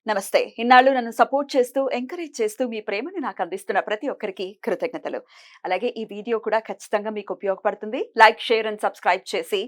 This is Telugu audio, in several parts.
నమస్తే. ఇన్నాళ్ళు నన్ను సపోర్ట్ చేస్తూ, ఎంకరేజ్ చేస్తూ మీ ప్రేమని నాకు అందిస్తున్న ప్రతి ఒక్కరికి కృతజ్ఞతలు. అలాగే ఈ వీడియో కూడా ఖచ్చితంగా మీకు ఉపయోగపడుతుంది. లైక్, షేర్ అండ్ సబ్స్క్రైబ్ చేసి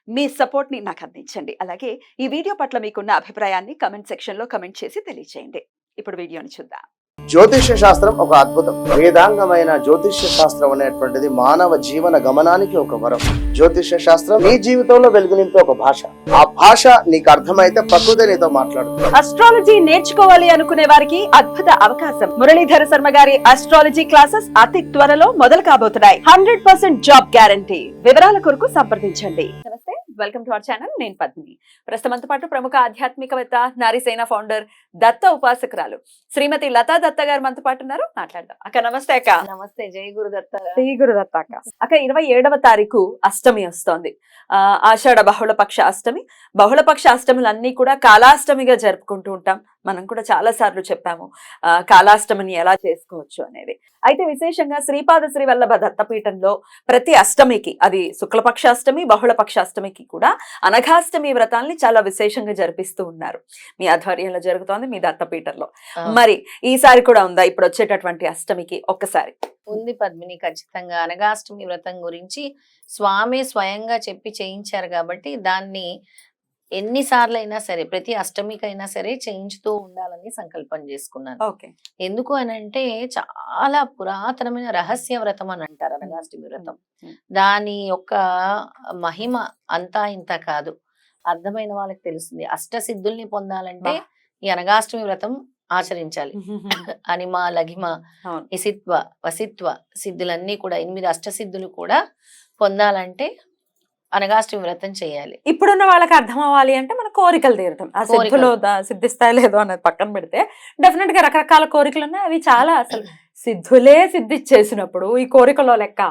మీ సపోర్ట్‌ని నాకు అందించండి. అలాగే ఈ వీడియో పట్ల మీకున్న అభిప్రాయాన్ని కామెంట్ సెక్షన్‌లో కామెంట్ చేసి తెలియజేయండి. ఇప్పుడు వీడియోని చూద్దాం. జ్యోతిష్య శాస్త్రం ఒక అద్భుతం. వేదాంగమైన జ్యోతిష్య శాస్త్రం అనేటువంటిది మానవ జీవన గమనానికి ఒక వరం. జ్యోతిష్య శాస్త్రం నీ జీవితంలో వెలుగునింపే ఒక భాష. ఆ భాష నీకు అర్థమైతే ప్రకృతి నీతో మాట్లాడుతుంది. అస్ట్రాలజీ నేర్చుకోవాలి అనుకునే వారికి అద్భుత అవకాశం. మురళీధర శర్మ గారి అస్ట్రాలజీ క్లాసెస్ అతి త్వరలో మొదలు కాబోతున్నాయి. 100% జాబ్ గ్యారంటీ. వివరాల కొరకు సంప్రదించండి. నమస్తే, వెల్కమ్ టు అవర్ ఛానల్. నేను పద్మిని. ప్రస్తుతంతో పాటు ప్రముఖ ఆధ్యాత్మికవేత్త, నారీసేన ఫౌండర్, దత్త ఉపాసకురాలు శ్రీమతి లతా దత్త గారు మనతో పాటు ఉన్నారు. మాట్లాడదాం. అక్క నమస్తే. అక్క నమస్తే. జై గురుదత్త. జై గురుదత్త. అక్క 27వ తారీఖు అష్టమి వస్తోంది. ఆషాఢ బహుళపక్ష అష్టమి. బహుళపక్ష అష్టములన్నీ కూడా కాలాష్టమిగా జరుపుకుంటూ ఉంటాం. మనం కూడా చాలా సార్లు చెప్పాము కాలాష్టమిని ఎలా చేసుకోవచ్చు అనేది. అయితే విశేషంగా శ్రీపాద శ్రీ వల్లభ దత్తపీఠంలో ప్రతి అష్టమికి, అది శుక్లపక్ష అష్టమి, బహుళపక్ష అష్టమికి కూడా అనఘాష్టమి వ్రతాల్ని చాలా విశేషంగా జరిపిస్తూ ఉన్నారు. మీ ఆధ్వర్యంలో జరుగుతోంది మీ దత్తపీఠంలో. మరి ఈసారి కూడా ఉందా ఇప్పుడు వచ్చేటటువంటి అష్టమికి? ఒక్కసారి ఉంది పద్మిని, ఖచ్చితంగా. అనఘాష్టమి వ్రతం గురించి స్వామి స్వయంగా చెప్పి చేయించారు కాబట్టి దాన్ని ఎన్నిసార్లు అయినా సరే, ప్రతి అష్టమికైనా సరే చేయించుతూ ఉండాలని సంకల్పం చేసుకున్నాను. ఓకే. ఎందుకు అని అంటే చాలా పురాతనమైన రహస్య వ్రతం అని అంటారు అనఘాష్టమి వ్రతం. దాని యొక్క మహిమ అంతా ఇంత కాదు, అర్థమైన వాళ్ళకి తెలుస్తుంది. అష్టసిద్ధుల్ని పొందాలంటే ఈ అనఘాష్టమి వ్రతం ఆచరించాలి. అనిమ, లఘిమ, ఇసిత్వ, వసిత్వ సిద్ధులన్నీ కూడా 8 అష్టసిద్ధులు కూడా పొందాలంటే అనఘాష్టమి వ్రతం చేయాలి. ఇప్పుడున్న వాళ్ళకి అర్థం అవ్వాలి అంటే మన కోరికలు తీరటం. ఆ సిద్ధులు సిద్ధిస్తాయి లేదో అనేది పక్కన పెడితే డెఫినెట్ గా రకరకాల కోరికలు ఉన్నాయి. అవి చాలా అసలు సిద్ధులే సిద్ధిచ్చేసినప్పుడు ఈ కోరికలో లెక్క.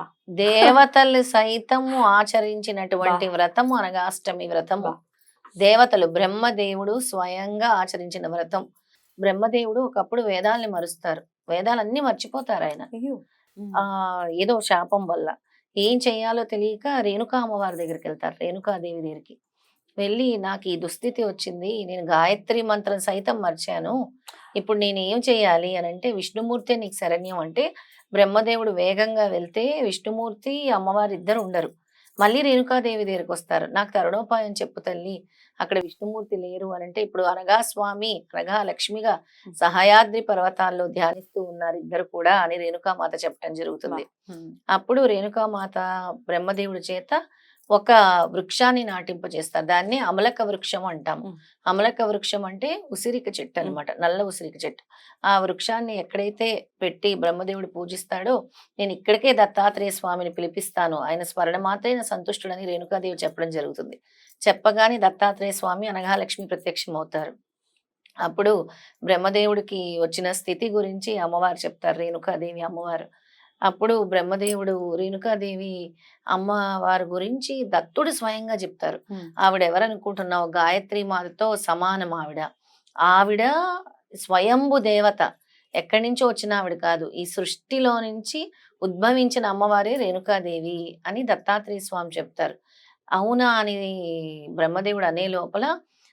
దేవతలు సైతము ఆచరించినటువంటి వ్రతము అనఘాష్టమి వ్రతము. దేవతలు, బ్రహ్మదేవుడు స్వయంగా ఆచరించిన వ్రతం. బ్రహ్మదేవుడు ఒకప్పుడు వేదాల్ని మరుస్తారు, వేదాలన్నీ మర్చిపోతారు ఆయన. ఏదో శాపం వల్ల ఏం చెయ్యాలో తెలియక రేణుకా అమ్మవారి దగ్గరికి వెళ్తారు. రేణుకాదేవి దగ్గరికి వెళ్ళి, నాకు ఈ దుస్థితి వచ్చింది, నేను గాయత్రి మంత్రం సైతం మర్చాను, ఇప్పుడు నేను ఏం చెయ్యాలి అని అంటే, విష్ణుమూర్తి నీకు శరణ్యం అంటే బ్రహ్మదేవుడు వేగంగా వెళ్తే విష్ణుమూర్తి అమ్మవారి ఇద్దరు ఉండరు. మళ్ళీ రేణుకాదేవి దగ్గరికి వస్తారు. నాకు తరుణోపాయం చెప్పు తల్లి, అక్కడ విష్ణుమూర్తి లేరు అని అంటే, ఇప్పుడు అనగా స్వామి, అనగా లక్ష్మిగా సహాయాద్రి పర్వతాల్లో ధ్యానిస్తూ ఉన్నారు ఇద్దరు కూడా అని రేణుకామాత చెప్పడం జరుగుతుంది. అప్పుడు రేణుకామాత బ్రహ్మదేవుడి చేత ఒక వృక్షాన్ని నాటింపజేస్తారు. దాన్ని అమలక వృక్షం అంటాము. అమలక వృక్షం అంటే ఉసిరిక చెట్టు అనమాట, నల్ల ఉసిరిక చెట్టు. ఆ వృక్షాన్ని ఎక్కడైతే పెట్టి బ్రహ్మదేవుడు పూజిస్తాడో, నేను ఇక్కడికే దత్తాత్రేయ స్వామిని పిలిపిస్తాను, ఆయన స్మరణ మాత్రమే సంతుష్టుడని రేణుకాదేవి చెప్పడం జరుగుతుంది. చెప్పగానే దత్తాత్రేయ స్వామి అనఘాలక్ష్మి ప్రత్యక్షం అవుతారు. అప్పుడు బ్రహ్మదేవుడికి వచ్చిన స్థితి గురించి అమ్మవారు చెప్తారు, రేణుకాదేవి అమ్మవారు. అప్పుడు బ్రహ్మదేవుడు రేణుకాదేవి అమ్మవారి గురించి దత్తుడు స్వయంగా చెప్తారు. ఆవిడ ఎవరనుకుంటున్నావు, గాయత్రి మాతతో సమానం ఆవిడ. ఆవిడ స్వయంభు దేవత, ఎక్కడి నుంచో వచ్చిన ఆవిడ కాదు, ఈ సృష్టిలో నుంచి ఉద్భవించిన అమ్మవారే రేణుకాదేవి అని దత్తాత్రేయ స్వామి చెప్తారు. అవునా అని బ్రహ్మదేవుడు అనే లోపల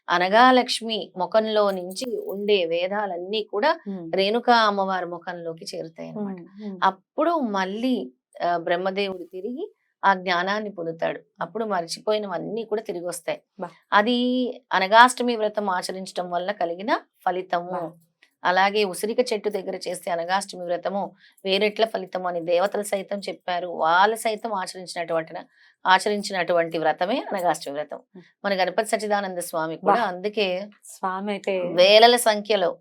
అనఘాలక్ష్మి ముఖంలో నుంచి ఉండే వేదాలన్నీ కూడా రేణుకా అమ్మవారి ముఖంలోకి చేరుతాయి అన్నమాట. అప్పుడు మళ్ళీ బ్రహ్మదేవుడు తిరిగి ఆ జ్ఞానాన్ని పొందుతాడు. అప్పుడు మర్చిపోయినవన్నీ కూడా తిరిగి వస్తాయి. అది అనఘాష్టమి వ్రతం ఆచరించడం వల్ల కలిగిన ఫలితము. అలాగే ఉసిరిక చెట్టు దగ్గర చేస్తే అనఘాష్టమి వ్రతము వేరెట్ల ఫలితము అని దేవతలు సైతం చెప్పారు. వాళ్ళు సైతం ఆచరించినటువంటి వ్రతమే అనఘాష్టమి వ్రతం. మన గణపతి సచ్చిదానంద స్వామి కూడా అందుకే స్వామి అయితే వేలల సంఖ్యలో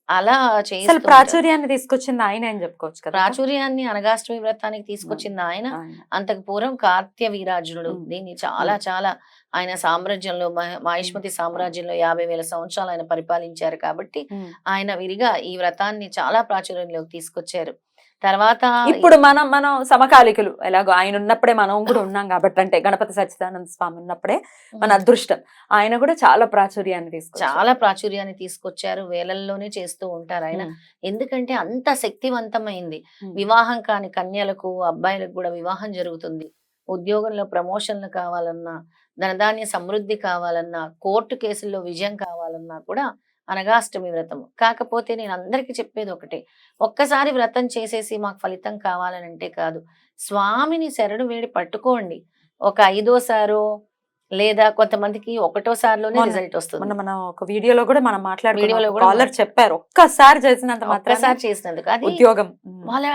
అలా చేసి ప్రాచుర్యాన్ని తీసుకొచ్చింది ఆయన అని చెప్పుకోవచ్చు కదా. ప్రాచుర్యాన్ని అనఘాష్టమి వ్రతానికి తీసుకొచ్చింది ఆయన. అంతకు పూర్వం కార్త్య వీరార్జునుడు దీన్ని చాలా చాలా ఆయన సామ్రాజ్యంలో, మాహిష్మతి సామ్రాజ్యంలో 50,000 సంవత్సరాలు ఆయన పరిపాలించారు కాబట్టి ఆయన విరిగా ఈ వ్రతాన్ని చాలా ప్రాచుర్యంలోకి తీసుకొచ్చారు. తర్వాత ఇప్పుడు మనం సమకాలికులు, ఎలాగో ఆయన ఉన్నప్పుడే మనం కూడా ఉన్నాం కాబట్టి, అంటే గణపతి సచ్చిదానంద స్వామి ఉన్నప్పుడే మన అదృష్టం. ఆయన కూడా చాలా ప్రాచుర్యాన్ని తీసుకొచ్చారు. వేలల్లోనే చేస్తూ ఉంటారు ఆయన. ఎందుకంటే అంత శక్తివంతమైంది. వివాహం కాని కన్యలకు, అబ్బాయిలకు కూడా వివాహం జరుగుతుంది. ఉద్యోగంలో ప్రమోషన్లు కావాలన్నా, ధనధాన్య సమృద్ధి కావాలన్నా, కోర్టు కేసుల్లో విజయం కావాలన్నా కూడా అనగాష్టమి వ్రతం. కాకపోతే నేను అందరికీ చెప్పేది ఒకటే, ఒక్కసారి వ్రతం చేసేసి మాకు ఫలితం కావాలని అంటే కాదు. స్వామిని శరణు వేడి పట్టుకోండి. ఒక 5వ సారో లేదా కొంతమందికి 1వ సారిలోనే మొన్న- రిజల్ట్ వస్తుంది. మనం ఒక వీడియోలో కూడా మనం వీడియోలో మాట్లాడుకున్నాం, కూడా కాలర్ చెప్పారు ఒక్కసారి చేసినంత మాత్రం ఒక్కసారి చేసినందుకు అది ఉద్యోగం. వాళ్ళ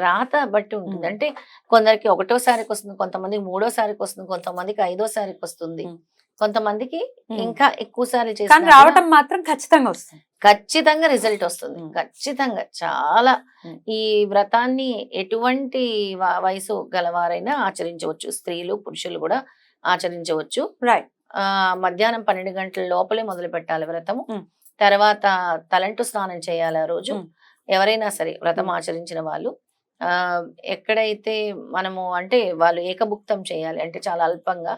రాత బట్టి ఉంటుంది. అంటే కొందరికి 1వ సారికి వస్తుంది, కొంతమందికి 3వ సారికి వస్తుంది, కొంతమందికి 5వ సారికి వస్తుంది, ఉమ్. కొంతమందికి ఉమ్. ఇంకా ఎక్కువ సార్లు కానీ చేసిన రావటం మాత్రం ఖచ్చితంగా వస్తుంది. ఖచ్చితంగా రిజల్ట్ వస్తుంది. ఉమ్. ఖచ్చితంగా చాలా ఉమ్. ఈ వ్రతాన్ని ఎటువంటి వయసు గలవారైనా ఆచరించవచ్చు. స్త్రీలు పురుషులు కూడా ఆచరించవచ్చు. రైట్. మధ్యాహ్నం 12 గంటల లోపలే మొదలు పెట్టాలి వ్రతము. ఉమ్. తర్వాత తలంటు స్నానం చేయాలి ఆ రోజు. ఉమ్. ఎవరైనా సరే వ్రతం ఉమ్. ఆచరించిన వాళ్ళు ఆ ఎక్కడైతే మనము అంటే వాళ్ళు ఏకభుక్తం చేయాలి, అంటే చాలా అల్పంగా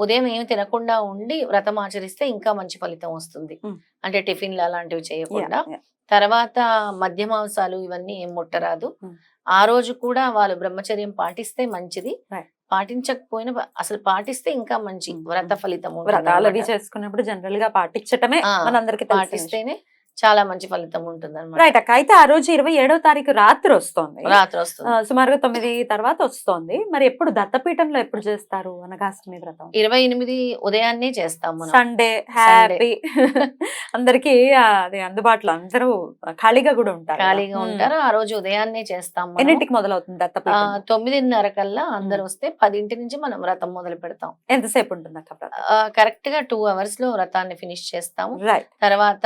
ఉదయం ఏమి తినకుండా ఉండి వ్రతం ఆచరిస్తే ఇంకా మంచి ఫలితం వస్తుంది. ఉమ్. అంటే టిఫిన్లు అలాంటివి చేయకుండా. Yeah, yeah. తర్వాత మద్య మాంసాలు ఇవన్నీ ఏం ముట్టరాదు. ఉమ్. ఆ రోజు కూడా వాళ్ళు బ్రహ్మచర్యం పాటిస్తే మంచిది. Right. పాటించకపోయినా అసలు పాటిస్తే ఇంకా మంచి ఉమ్. వ్రత ఫలితం ఉంటుంది వ్రతాలు అవి అన్నమాట. చేసుకున్నప్పుడు జనరల్ గా పాటించటమే ఆ, మనందరికి తెలిసిన విషయం. పాటిస్తేనే చాలా మంచి ఫలితం ఉంటుంది అనమాట. రైట్ అక్క. అయితే ఆ రోజు 27వ తారీఖు రాత్రి వస్తోంది, రాత్రి వస్తుంది. సుమారుగా 9 తర్వాత వస్తోంది. మరి ఎప్పుడు దత్తపీఠంలో ఎప్పుడు చేస్తారు అనగాష్టమి వ్రతం? 28 ఉదయాన్నే చేస్తాం మనం. సండే హ్యాపీ అందరికి అది అందుబాటులో, అందరూ ఖాళీగా కూడా ఉంటారు కదా. ఖాళీగా ఉంటారు. ఆ రోజు ఉదయాన్నే చేస్తాం మనం. ఎన్నింటికి మొదలవుతుంది దత్తపీఠం? 9:30 కల్లా అందరు వస్తే 10 నుంచి మనం వ్రతం మొదలు పెడతాం. ఎంతసేపు ఉంటుంది అక్క వ్రతం? కరెక్ట్ గా 2 hours లో వ్రతాన్ని ఫినిష్ చేస్తాము. రైట్. తర్వాత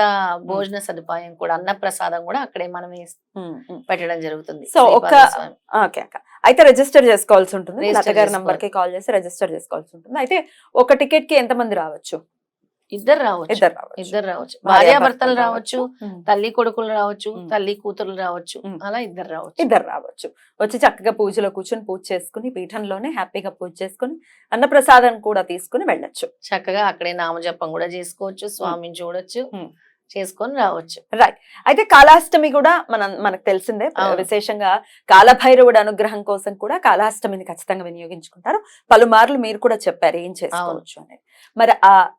భోజన సదుపాయం కూడా, అన్నప్రసాదం కూడా అక్కడే మనం పెట్టడం జరుగుతుంది. సో శ్రీపాద స్వామి. ఓకే అక్క. అయితే రిజిస్టర్ చేసుకోవాల్సి ఉంటుంది. Register లత గారి చేసుకోవాలి. నంబర్ కి కాల్ చేసి రిజిస్టర్ చేసుకోవాల్సి ఉంటుంది. అయితే ఒక టికెట్ కి ఎంత మంది రావచ్చు? ఇద్దరు రావచ్చు. ఇద్దరు రావచ్చు. ఇద్దరు రావచ్చు. భార్యాభర్తలు భార్యాభర్తలు రావచ్చు, ఉమ్. తల్లి కొడుకులు రావచ్చు, ఉమ్. తల్లి కూతురు రావచ్చు. ఉమ్. అలా ఇద్దరు రావచ్చు. ఇద్దరు రావచ్చు. వచ్చి చక్కగా పూజలో కూర్చొని పూజ చేసుకుని, పీఠంలోనే హ్యాపీగా పూజ చేసుకుని అన్నప్రసాదం కూడా తీసుకుని వెళ్ళొచ్చు. చక్కగా అక్కడే నామజపం కూడా చేసుకోవచ్చు, స్వామిని చూడొచ్చు, ఉమ్. చేసుకొని రావచ్చు. రైట్. అయితే కాళాష్టమి కూడా మనకు తెలిసిందే. అవును. విశేషంగా కాలభైరవుడు అనుగ్రహం కోసం కూడా కాళాష్టమిని ఖచ్చితంగా వినియోగించుకుంటారు. పలుమార్లు మీరు కూడా చెప్పారు ఏం చేసుకోవచ్చు అనేది. మరి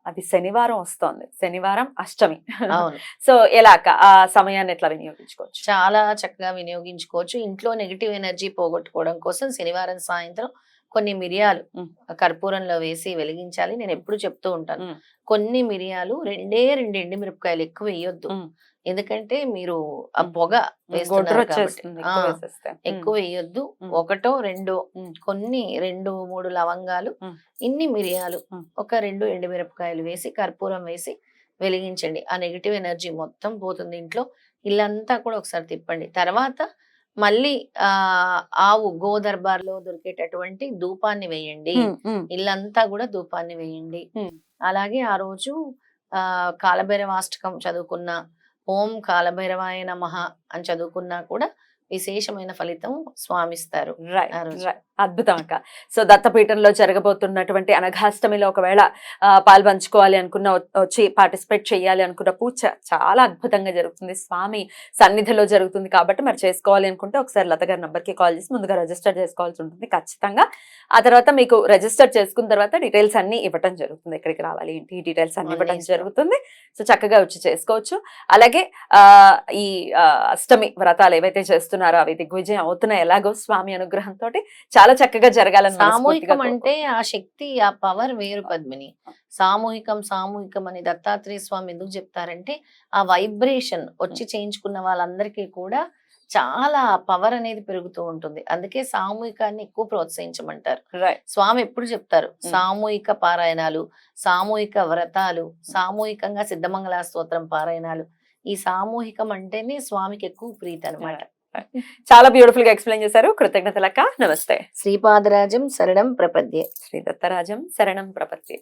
అది శనివారం వస్తోంది, శనివారం అష్టమి. అవును. సో ఎలా అక్క ఆ సమయాన్ని ఎట్లా వినియోగించుకోవచ్చు? చాలా చక్కగా వినియోగించుకోవచ్చు. ఇంట్లో నెగిటివ్ ఎనర్జీ పోగొట్టుకోవడం కోసం శనివారం సాయంత్రం కొన్ని మిరియాలు ఉమ్. కర్పూరంలో వేసి వెలిగించాలి. నేను ఎప్పుడు చెప్తూ ఉంటాను, ఉమ్. కొన్ని మిరియాలు 2 ఎండుమిరపకాయలు ఎక్కువ వేయొద్దు. ఉమ్. ఎందుకంటే మీరు ఆ ఉమ్. పొగ గొడ్రు వేస్తున్నారు కాబట్టి వచ్చేస్తుంది ఎక్కువ వేసేస్తే. ఎక్కువ వేయొద్దు. ఉమ్. 1 2 ఉమ్. కొన్ని 2 3 లవంగాలు, ఉమ్. ఇన్ని మిరియాలు, ఉమ్. ఒక 2 ఎండుమిరపకాయలు వేసి కర్పూరం వేసి వెలిగించండి. ఆ నెగిటివ్ ఎనర్జీ మొత్తం పోతుంది ఇంట్లో. ఇల్లంతా కూడా ఒకసారి తిప్పండి. తర్వాత మళ్ళీ ఆవు గోదర్బార్లో దొరికేటటువంటి ధూపాన్ని వేయండి. ఉమ్. ఉమ్. ఇల్లంతా కూడా ధూపాన్ని వేయండి. ఉమ్. అలాగే ఆ రోజు కాలభైరవాష్టకం చదువుకున్నా, ఓం కాలభైరవాయ నమః అని చదువుకున్నా కూడా విశేషమైన ఫలితం స్వామిస్తారు రైట్. ఆ రోజు. రైట్. అద్భుతం అక్క. సో దత్తపీఠంలో జరగబోతున్నటువంటి అనఘాష్టమిలో ఒకవేళ పాల్పంచుకోవాలి అనుకున్న, వచ్చి పార్టిసిపేట్ చేయాలి అనుకున్న పూజ చాలా అద్భుతంగా జరుగుతుంది, స్వామి సన్నిధిలో జరుగుతుంది. కాబట్టి మరి చేసుకోవాలి అనుకుంటే ఒకసారి లత గారి నంబర్ కి కాల్ చేసి ముందుగా రిజిస్టర్ చేసుకోవాల్సి ఉంటుంది ఖచ్చితంగా. ఆ తర్వాత మీకు రిజిస్టర్ చేసుకున్న తర్వాత డీటెయిల్స్ అన్ని ఇవ్వటం జరుగుతుంది, ఎక్కడికి రావాలి ఏంటి ఈ డీటెయిల్స్ అన్ని ఇవ్వటం అన్నీ ఇస్తాం. జరుగుతుంది. సో చక్కగా వచ్చి చేసుకోవచ్చు. అలాగే ఈ అష్టమి వ్రతాలు ఏవైతే చేస్తున్నారో అవి దిగ్విజయం అవుతున్నాయి ఎలాగో స్వామి అనుగ్రహంతో. చాలా చక్కగా జరగాలని సామూహికం మనస్ఫూర్తిగా అంటే ఆ శక్తి, ఆ పవర్ వేరు పద్మిని. సామూహికం సామూహికం అని దత్తాత్రేయ స్వామి ఎందుకు చెప్తారంటే, ఆ వైబ్రేషన్ వచ్చి చేయించుకున్న వాళ్ళందరికీ కూడా చాలా పవర్ అనేది పెరుగుతూ ఉంటుంది. అందుకే సామూహికాన్ని ఎక్కువ ప్రోత్సహించమంటారు. రైట్. స్వామి ఎప్పుడు చెప్తారు, సామూహిక పారాయణాలు, సామూహిక వ్రతాలు, సామూహికంగా సిద్ధమంగళ స్తోత్రం పారాయణాలు, ఈ సామూహికం అంటేనే స్వామికి ఎక్కువ ప్రీతి అన్నమాట. చాలా బ్యూటిఫుల్ గా ఎక్స్ప్లెయిన్ చేశారు. కృతజ్ఞతలక్క. నమస్తే. శ్రీపాదరాజం శరణం ప్రపద్యే. శ్రీ దత్తరాజం శరణం ప్రపత్తి.